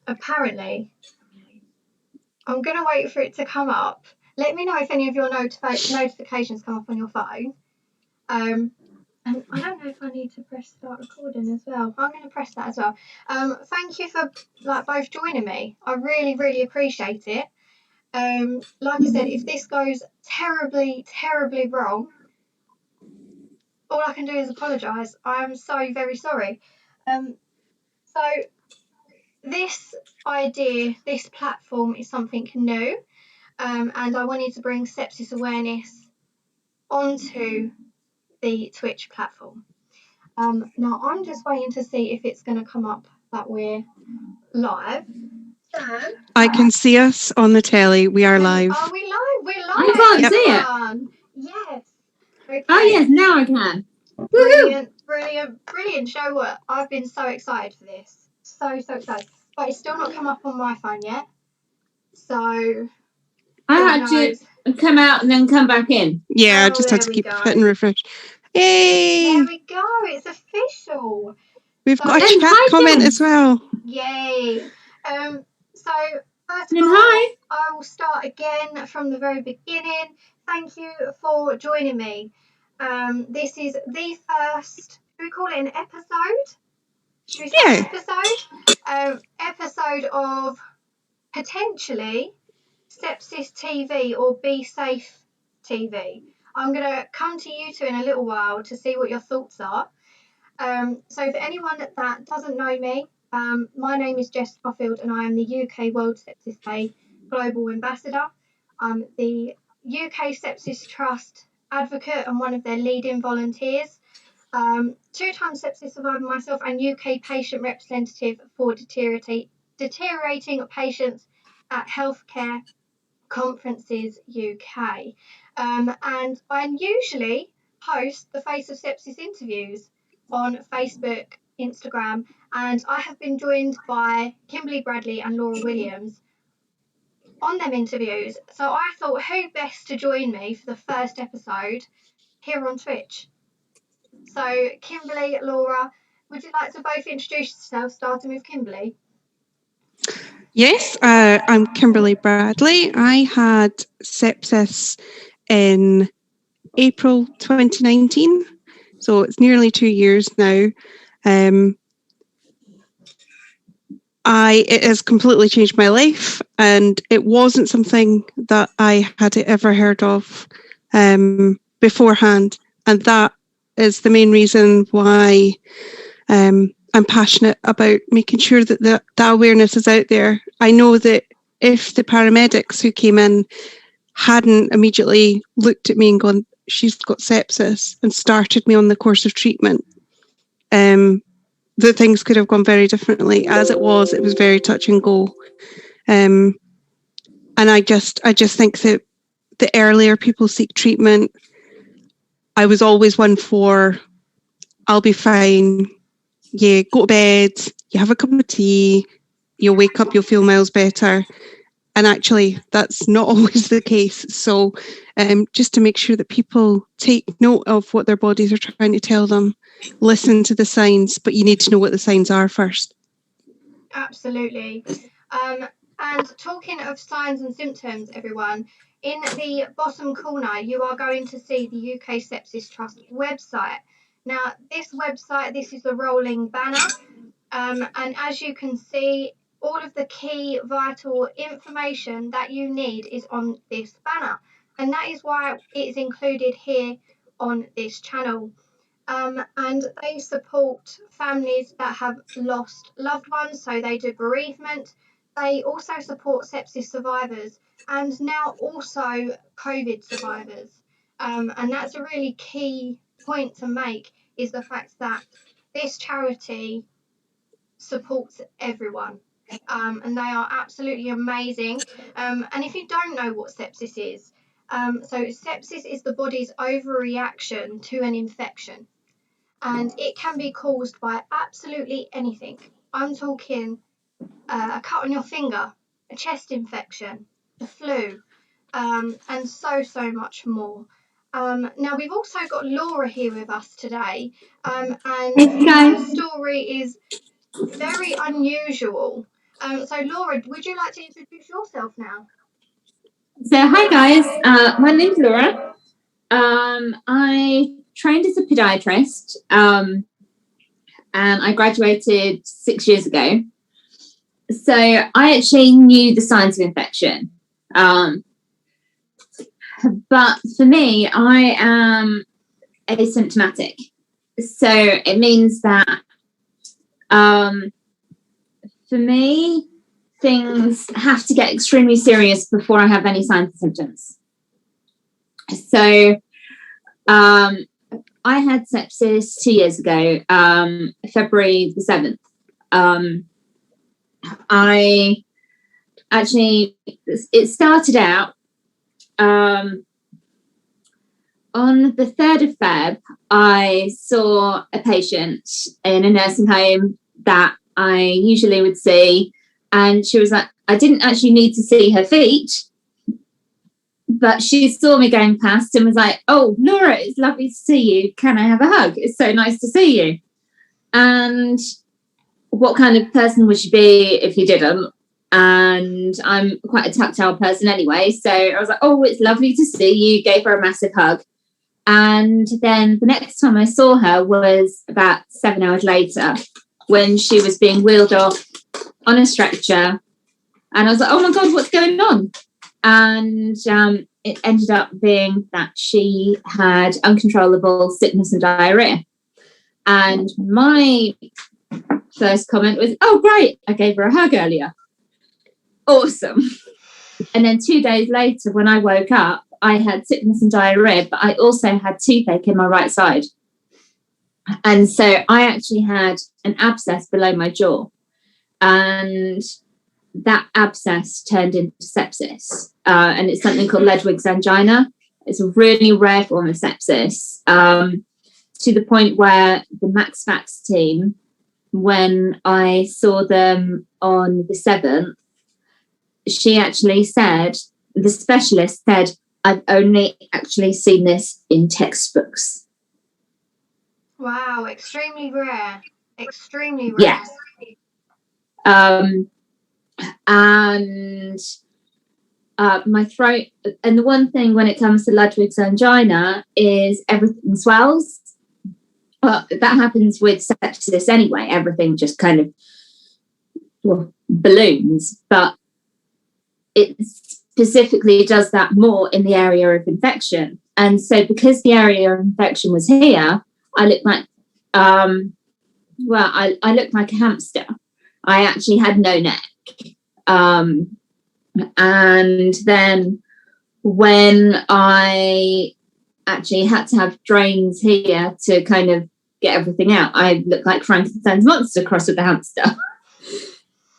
apparently, I'm going to wait for it to come up. Let me know if any of your notifications come up on your phone. And I don't know if I need to press start recording as well. I'm going to press that as well. Thank you for both joining me. I really, really appreciate it. Like I said, if this goes terribly, terribly wrong, all I can do is apologise. I am so very sorry. So this idea, this platform is something new, and I wanted to bring sepsis awareness onto the Twitch platform. Now I'm just waiting to see if it's going to come up that we're live. So I can see us on the telly. We are live. Are we live? We're live. I can't see it. Yes. Okay. Oh yes, now I can. Brilliant, brilliant, brilliant. You know what? I've been so excited for this. So excited. But it's still not come up on my phone yet. So I had to come out and then come back in. Yeah, I just had to keep hitting refresh. Yay! There we go. It's official. We've got a chat comment as well. Yay. So first of all, I will start again from the very beginning. Thank you for joining me. This is the first, should we call it an episode? Should we say episode? Episode of potentially Sepsis TV or Be Safe TV. I'm going to come to you two in a little while to see what your thoughts are. So for anyone that doesn't know me, my name is Jes Tuffield and I am the UK World Sepsis Day Global Ambassador. I'm the UK Sepsis Trust advocate and one of their leading volunteers. Two-time sepsis survivor myself and UK patient representative for deteriorating patients at Healthcare Conferences UK. And I usually host the Face of Sepsis interviews on Facebook, Instagram, and I have been joined by Kimberly Bradley and Laura Williams on them interviews. So I thought, who best to join me for the first episode here on Twitch? So Kimberly, Laura, would you like to both introduce yourselves, starting with Kimberly? Yes, I'm Kimberly Bradley. I had sepsis in April 2019, so it's nearly 2 years now. It has completely changed my life, and it wasn't something that I had ever heard of beforehand, and that is the main reason why I'm passionate about making sure that the awareness is out there. I know that if the paramedics who came in hadn't immediately looked at me and gone, she's got sepsis, and started me on the course of treatment, that things could have gone very differently. As it was very touch and go. And I just think that the earlier people seek treatment, I was always one for, I'll be fine. You go to bed, you have a cup of tea, you'll wake up, you'll feel miles better. And actually, that's not always the case. So just to make sure that people take note of what their bodies are trying to tell them, listen to the signs, but you need to know what the signs are first. Absolutely. And talking of signs and symptoms, everyone, in the bottom corner, you are going to see the UK Sepsis Trust website. Now, this website, this is a rolling banner. And as you can see, all of the key vital information that you need is on this banner. And that is why it is included here on this channel. And they support families that have lost loved ones, so they do bereavement. They also support sepsis survivors and now also COVID survivors. And that's a really key point to make, is the fact that this charity supports everyone. And they are absolutely amazing. And if you don't know what sepsis is, so sepsis is the body's overreaction to an infection. And it can be caused by absolutely anything. I'm talking a cut on your finger, a chest infection, the flu, and so much more. Now, we've also got Laura here with us today, and her story is very unusual. So Laura, would you like to introduce yourself now? So hi guys, my name's Laura. I trained as a podiatrist, and I graduated 6 years ago. So I actually knew the signs of infection, but for me, I am asymptomatic. So it means that for me, things have to get extremely serious before I have any signs and symptoms. So I had sepsis 2 years ago, February the 7th. It started out on the 3rd of Feb. I saw a patient in a nursing home that I usually would see, and she was like, I didn't actually need to see her feet, but she saw me going past and was like, oh, Laura, it's lovely to see you. Can I have a hug? It's so nice to see you. And what kind of person would she be if you didn't? And I'm quite a tactile person anyway. So I was like, oh, it's lovely to see you. Gave her a massive hug. And then the next time I saw her was about 7 hours later, when she was being wheeled off on a stretcher. And I was like, oh my God, what's going on? And it ended up being that she had uncontrollable sickness and diarrhea. And my first comment was, oh, great, I gave her a hug earlier. Awesome. And then 2 days later, when I woke up, I had sickness and diarrhea, but I also had toothache in my right side. And so I actually had an abscess below my jaw. And that abscess turned into sepsis. And it's something called Ledwig's angina. It's a really rare form of sepsis, to the point where the MaxFax team, when I saw them on the 7th, she actually said, the specialist said, I've only actually seen this in textbooks. Wow, extremely rare. Extremely rare. Yes. And my throat, and the one thing when it comes to Ledwig's angina is everything swells. Well, that happens with sepsis anyway. Everything just kind of balloons, but it specifically does that more in the area of infection. And so because the area of infection was here, I looked like, I looked like a hamster. I actually had no neck. And then when I actually had to have drains here to kind of get everything out, I looked like Frankenstein's monster crossed with a hamster.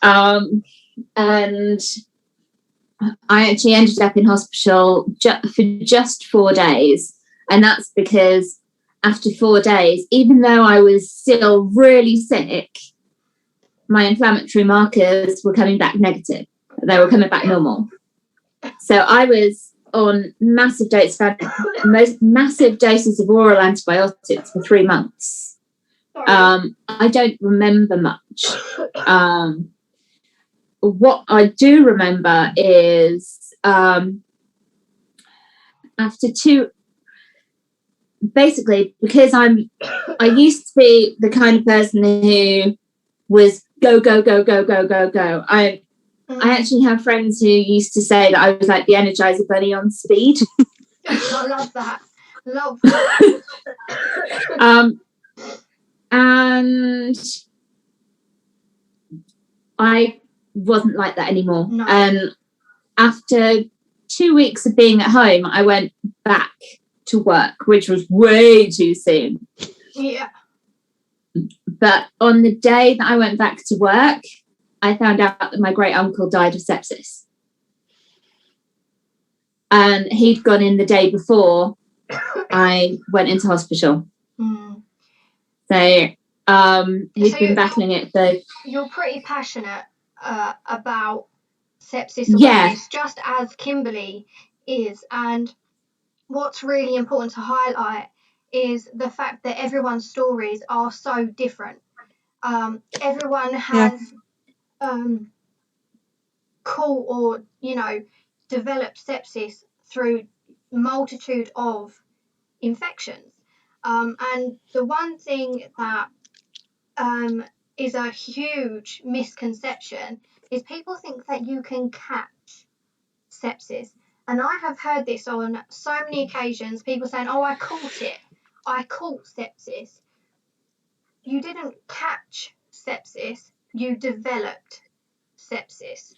And I actually ended up in hospital for just 4 days. And that's because after 4 days, even though I was still really sick, my inflammatory markers were coming back negative. They were coming back normal. So I was on massive doses of oral antibiotics for 3 months. I don't remember much. What I do remember is basically, because I used to be the kind of person who was go, go, go, go, go, go, go. I actually have friends who used to say that I was like the Energizer Bunny on speed. I love that. Love that. And I wasn't like that anymore. No. And after 2 weeks of being at home, I went back to work, which was way too soon. Yeah. But on the day that I went back to work, I found out that my great uncle died of sepsis. And he'd gone in the day before I went into hospital. Mm. So he's been battling it for... You're pretty passionate about sepsis awareness, just as Kimberly is. And what's really important to highlight is the fact that everyone's stories are so different. Everyone has caught or, developed sepsis through multitude of infections. And the one thing that is a huge misconception is people think that you can catch sepsis. And I have heard this on so many occasions, people saying, oh, I caught it. I caught sepsis. You didn't catch sepsis, you developed sepsis.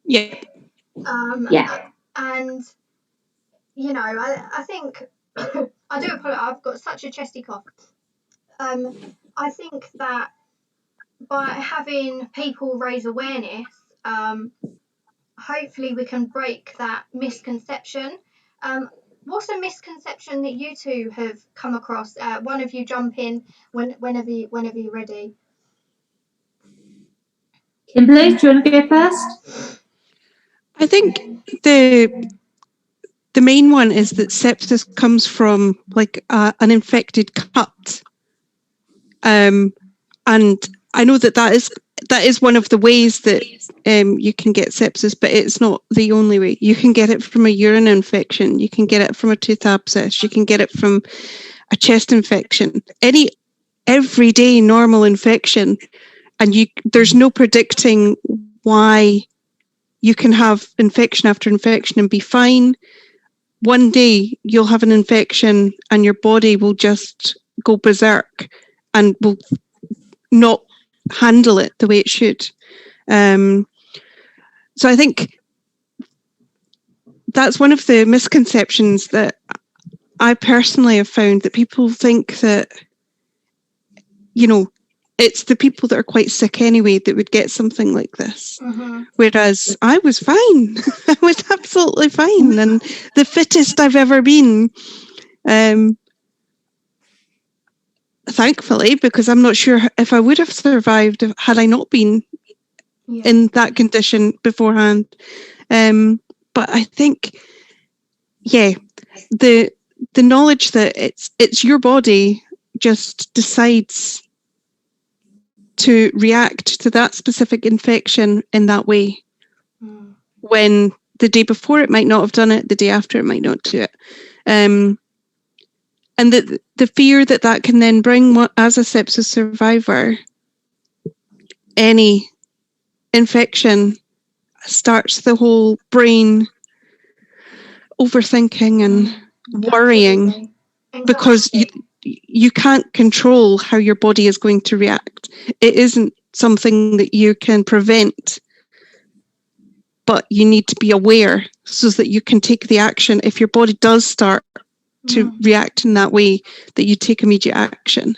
Yeah. And, I think, I do apologize, I've got such a chesty cough. I think that by having people raise awareness, hopefully we can break that misconception. What's a misconception that you two have come across? One of you jump in whenever you're ready. Kimberly, do you want to go first? I think the main one is that sepsis comes from like an infected cut, and I know that is one of the ways that you can get sepsis, but it's not the only way. You can get it from a urine infection, you can get it from a tooth abscess, you can get it from a chest infection, any everyday normal infection, and there's no predicting why you can have infection after infection and be fine. One day you'll have an infection and your body will just go berserk and will not handle it the way it should. So I think that's one of the misconceptions that I personally have found, that people think that, it's the people that are quite sick anyway that would get something like this. Mm-hmm. Whereas I was fine. I was absolutely fine and the fittest I've ever been. Thankfully, because I'm not sure if I would have survived had I not been in that condition beforehand. But I think, the knowledge that it's your body just decides to react to that specific infection in that way, when the day before it might not have done it, the day after it might not do it. And the fear that can then bring, as a sepsis survivor, any infection starts the whole brain overthinking and worrying. Exactly. Because you can't control how your body is going to react. It isn't something that you can prevent, but you need to be aware so that you can take the action if your body does start to react in that way, that you take immediate action.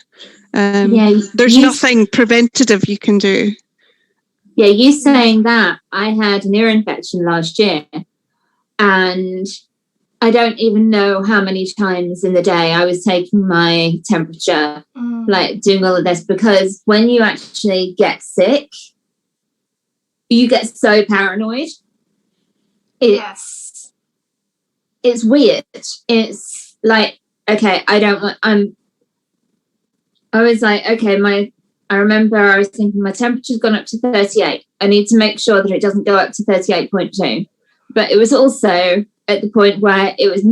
There's nothing preventative you can do. Yeah, you saying that, I had an ear infection last year, and I don't even know how many times in the day I was taking my temperature, like doing all of this, because when you actually get sick, you get so paranoid. It's weird. It's like, okay, I was like, okay, I remember I was thinking my temperature's gone up to 38. I need to make sure that it doesn't go up to 38.2. But it was also at the point where it was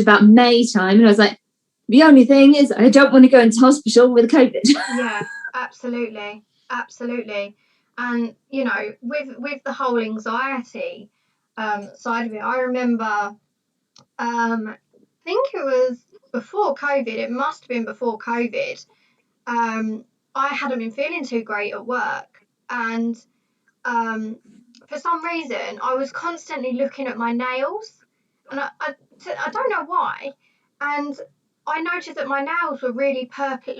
about May time, and I was like, the only thing is I don't want to go into hospital with COVID. Yeah, absolutely. And with the whole anxiety side of it, I remember I think it was before COVID, it must have been before COVID, I hadn't been feeling too great at work, and for some reason I was constantly looking at my nails, and I don't know why, and I noticed that my nails were really purpley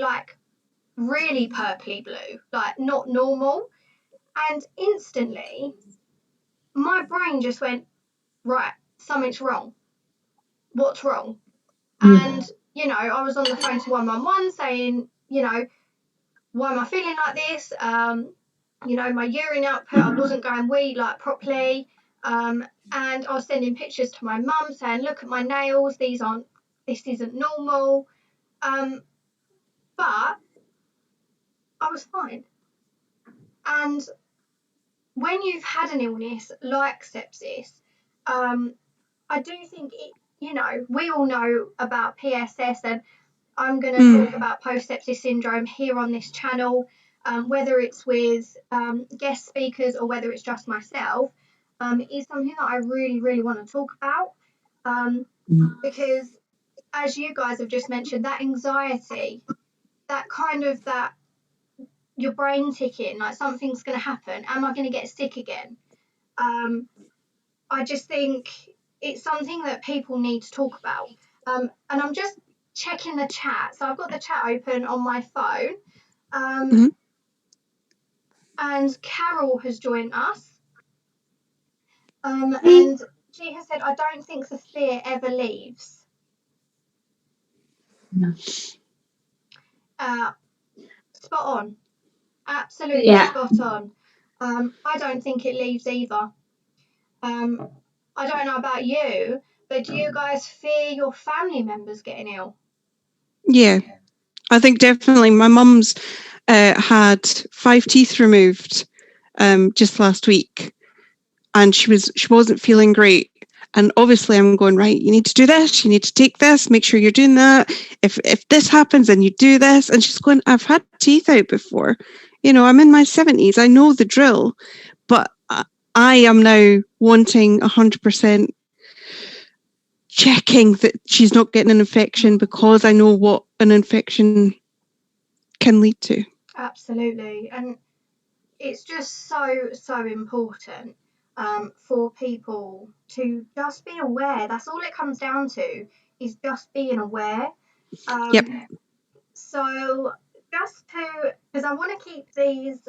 blue, like not normal, and instantly my brain just went, right, something's wrong. What's wrong? And I was on the phone to 111 saying, why am I feeling like this? My urine output, I wasn't going wee like properly. And I was sending pictures to my mum saying, look at my nails, this isn't normal. But I was fine. And when you've had an illness like sepsis, I do think we all know about PSS, and I'm going to talk about post-sepsis syndrome here on this channel, whether it's with guest speakers or whether it's just myself, is something that I really, really want to talk about, because as you guys have just mentioned, that anxiety, that kind of that your brain ticking, like something's going to happen, am I going to get sick again? I just think it's something that people need to talk about. And I'm just checking the chat. So I've got the chat open on my phone. And Carol has joined us. And she has said, I don't think the fear ever leaves. No. Spot on. Absolutely spot on. I don't think it leaves either. I don't know about you, but do you guys fear your family members getting ill? Yeah, I think definitely. My mum's had 5 teeth removed just last week, and she wasn't feeling great. And obviously I'm going, right, you need to do this, you need to take this, make sure you're doing that. If this happens, then you do this. And she's going, I've had teeth out before. I'm in my 70s. I know the drill. But I am now wanting 100% checking that she's not getting an infection, because I know what an infection can lead to. Absolutely. And it's just so important for people to just be aware. That's all it comes down to, is just being aware. Yep. So just because I want to keep these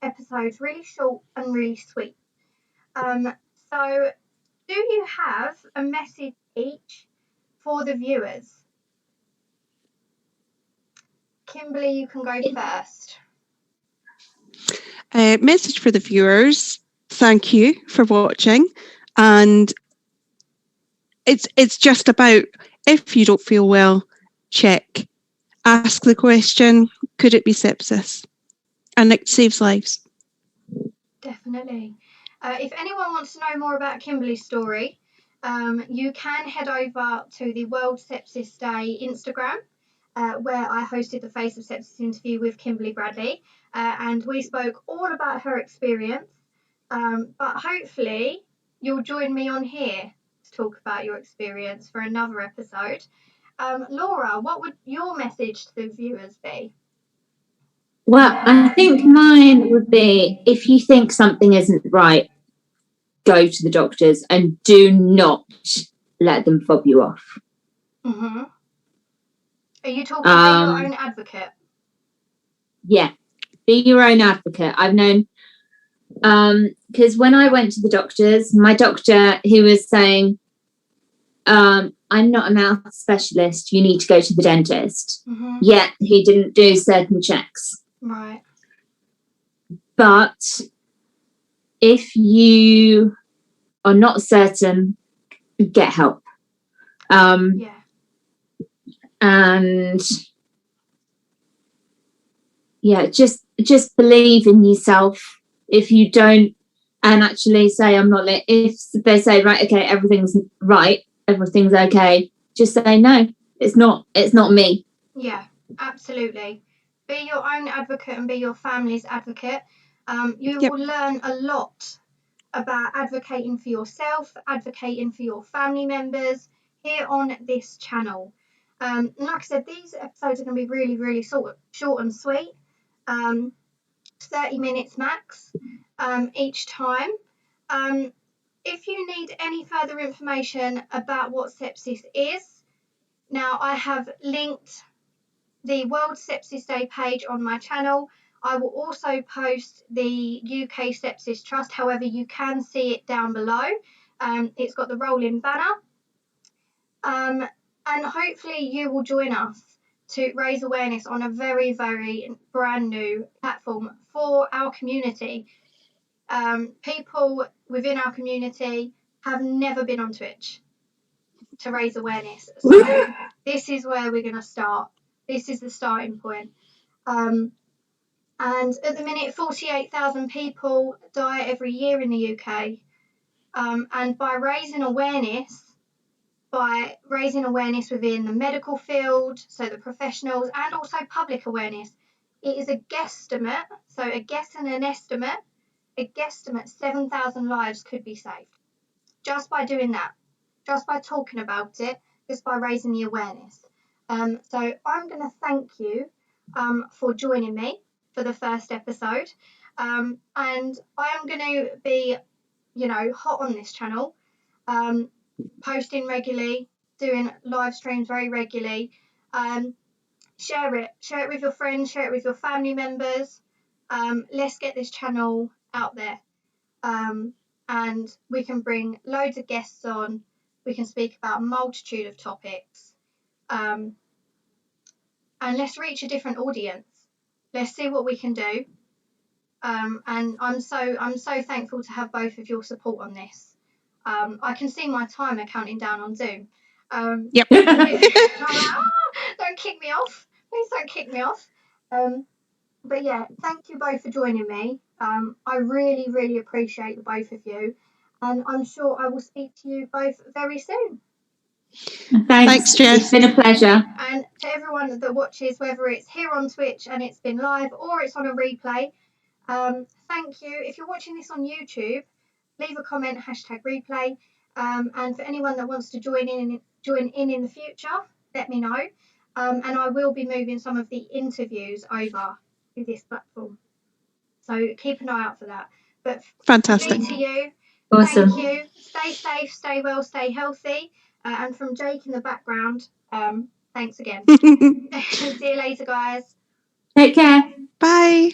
episodes really short and really sweet. So do you have a message each for the viewers? Kimberly, you can go first. Message for the viewers: thank you for watching, and it's just about, if you don't feel well, check, ask the question, could it be sepsis? And it saves lives. Definitely. If anyone wants to know more about Kimberly's story, you can head over to the World Sepsis Day Instagram, where I hosted the Face of Sepsis interview with Kimberly Bradley, and we spoke all about her experience. But hopefully you'll join me on here to talk about your experience for another episode. Laura, what would your message to the viewers be? Well, I think mine would be, if you think something isn't right, go to the doctors and do not let them fob you off. Mm-hmm. Are you talking about your own advocate? Yeah, be your own advocate. I've known, because when I went to the doctors, my doctor, he was saying, I'm not a mouth specialist, you need to go to the dentist. Mm-hmm. Yet he didn't do certain checks. Right. But if you are not certain, get help. Yeah. And yeah, just believe in yourself. If you don't, and actually say, I'm not, if they say, right, okay, everything's right, everything's okay, just say, no, it's not me. Yeah, absolutely. Be your own advocate and be your family's advocate. You will learn a lot about advocating for yourself, advocating for your family members here on this channel. And like I said, these episodes are going to be really, really short and sweet. 30 minutes max each time. If you need any further information about what sepsis is, now I have linked the World Sepsis Day page on my channel. I will also post the UK Sepsis Trust, however you can see it down below. It's got the rolling banner. And hopefully you will join us to raise awareness on a very, very brand new platform for our community. People within our community have never been on Twitch to raise awareness. So this is where we're going to start. This is the starting point. And And at the minute, 48,000 people die every year in the UK. And by raising awareness within the medical field, so the professionals, and also public awareness, it is a guesstimate, so a guess and an estimate, 7,000 lives could be saved just by doing that, just by talking about it, just by raising the awareness. So I'm going to thank you for joining me for the first episode. And I am going to be, hot on this channel, posting regularly, doing live streams very regularly. Share it with your friends, share it with your family members. Let's get this channel out there. And we can bring loads of guests on. We can speak about a multitude of topics. And let's reach a different audience. Let's see what we can do. And I'm so thankful to have both of your support on this. I can see my timer counting down on Zoom. Yep. I'm like, don't kick me off. Please don't kick me off. But yeah, thank you both for joining me. I really, really appreciate the both of you. And I'm sure I will speak to you both very soon. Thanks, Jes. It's been a pleasure. And to everyone that watches, whether it's here on Twitch and it's been live or it's on a replay, thank you. If you're watching this on YouTube, leave a comment, #replay. And for anyone that wants to join in the future, let me know. And I will be moving some of the interviews over to this platform. So keep an eye out for that. But fantastic. To you, awesome. Thank you. Stay safe, stay well, stay healthy. And from Jake in the background, thanks again. See you later, guys. Take care. Bye.